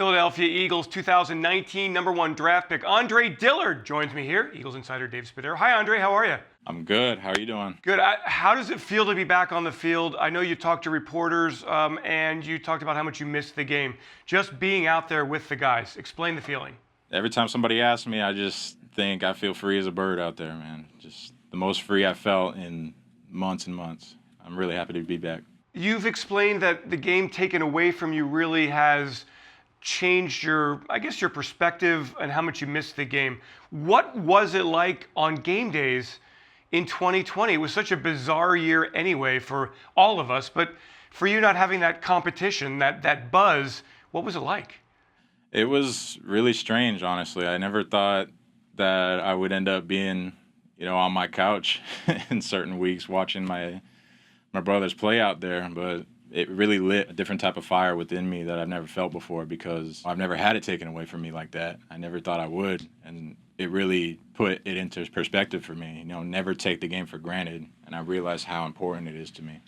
Philadelphia Eagles 2019 #1 draft pick Andre Dillard joins me here. Eagles Insider Dave Spadaro. Hi, Andre. How are you? I'm good. How are you doing? Good. How does it feel to be back on the field? I know you talked to reporters and you talked about how much you missed the game. Just being out there with the guys. Explain the feeling. Every time somebody asks me, I just think I feel free as a bird out there, man. Just the most free I've felt in months and months. I'm really happy to be back. You've explained that the game taken away from you really has changed your perspective and how much you missed the game. What was it like on game days in 2020? It was such a bizarre year anyway for all of us, but for you not having that competition, that buzz, what was it like? It was really strange, honestly. I never thought that I would end up being, on my couch in certain weeks watching my brothers play out there, but it really lit a different type of fire within me that I've never felt before because I've never had it taken away from me like that. I never thought I would, and it really put it into perspective for me. Never take the game for granted, and I realized how important it is to me.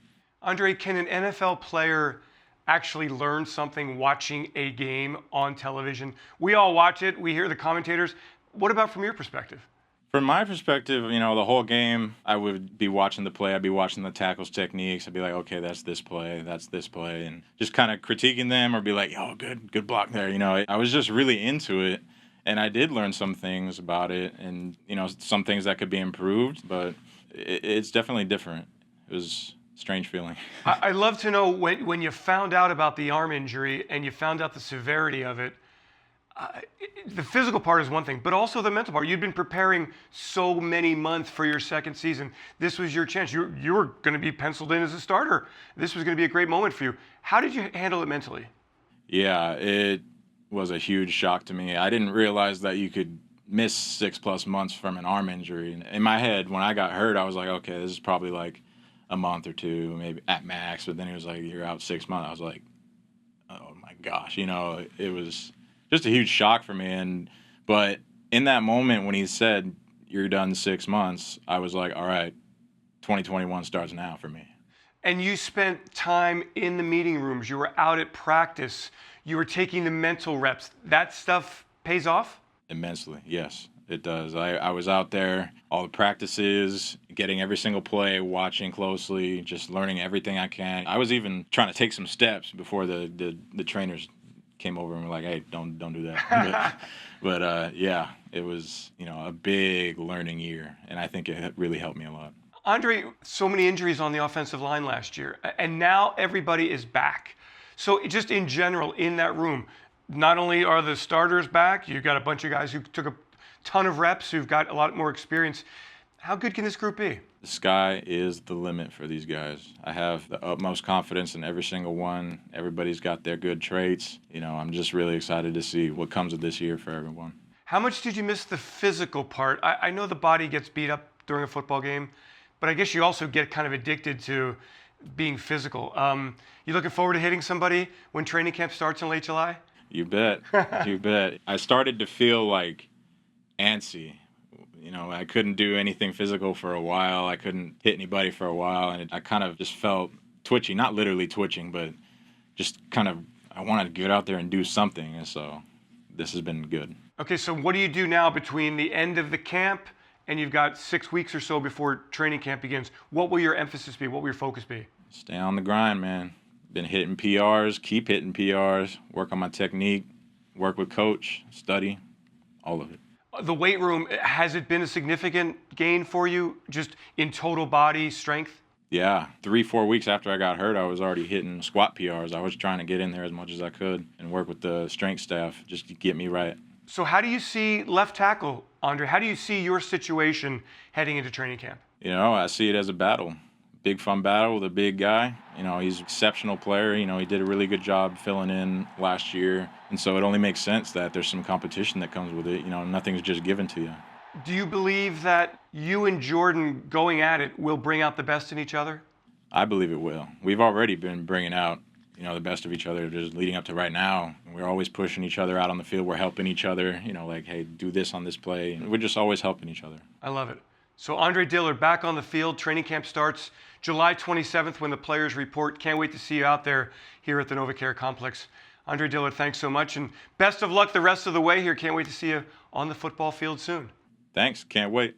Andre, can an NFL player actually learn something watching a game on television? We all watch it. We hear the commentators. What about from your perspective? From my perspective, the whole game, I would be watching the play. I'd be watching the tackles techniques. I'd be like, okay, that's this play, and just kind of critiquing them or be like, oh, good block there. I was just really into it, and I did learn some things about it and, some things that could be improved, but it's definitely different. It was a strange feeling. I'd love to know when you found out about the arm injury and you found out the severity of it, the physical part is one thing, but also the mental part. You'd been preparing so many months for your second season. This was your chance. You were going to be penciled in as a starter. This was going to be a great moment for you. How did you handle it mentally? Yeah, it was a huge shock to me. I didn't realize that you could miss 6+ months from an arm injury. In my head, when I got hurt, I was like, okay, this is probably like a month or two, maybe at max. But then he was like, you're out 6 months. I was like, oh my gosh, it was just a huge shock for me. But in that moment when he said, you're done 6 months, I was like, all right, 2021 starts now for me. And you spent time in the meeting rooms. You were out at practice. You were taking the mental reps. That stuff pays off? Immensely, yes, it does. I was out there, all the practices, getting every single play, watching closely, just learning everything I can. I was even trying to take some steps before the trainers came over and were like, hey, don't do that. but yeah, it was, a big learning year, and I think it really helped me a lot. Andre, so many injuries on the offensive line last year, and now everybody is back. So just in general, in that room, not only are the starters back, you've got a bunch of guys who took a ton of reps, who've got a lot more experience. How good can this group be? The sky is the limit for these guys. I have the utmost confidence in every single one. Everybody's got their good traits. I'm just really excited to see what comes of this year for everyone. How much did you miss the physical part? I know the body gets beat up during a football game, but I guess you also get kind of addicted to being physical. You looking forward to hitting somebody when training camp starts in late July? You bet. You bet. I started to feel like antsy. I couldn't do anything physical for a while. I couldn't hit anybody for a while. And I kind of just felt twitchy, not literally twitching, but just kind of, I wanted to get out there and do something. And so this has been good. Okay, so what do you do now between the end of the camp and you've got 6 weeks or so before training camp begins? What will your emphasis be? What will your focus be? Stay on the grind, man. Been hitting PRs, keep hitting PRs, work on my technique, work with coach, study, all of it. The weight room, has it been a significant gain for you, just in total body strength? Yeah, 3-4 weeks after I got hurt, I was already hitting squat PRs. I was trying to get in there as much as I could and work with the strength staff just to get me right. So how do you see left tackle, Andre? How do you see your situation heading into training camp? I see it as a battle. Big fun battle with a big guy. He's an exceptional player. He did a really good job filling in last year. And so it only makes sense that there's some competition that comes with it. Nothing's just given to you. Do you believe that you and Jordan going at it will bring out the best in each other? I believe it will. We've already been bringing out, the best of each other just leading up to right now. We're always pushing each other out on the field. We're helping each other, like, hey, do this on this play. And we're just always helping each other. I love it. So Andre Dillard back on the field. Training camp starts July 27th when the players report. Can't wait to see you out there here at the NovaCare Complex. Andre Dillard, thanks so much, and best of luck the rest of the way here. Can't wait to see you on the football field soon. Thanks. Can't wait.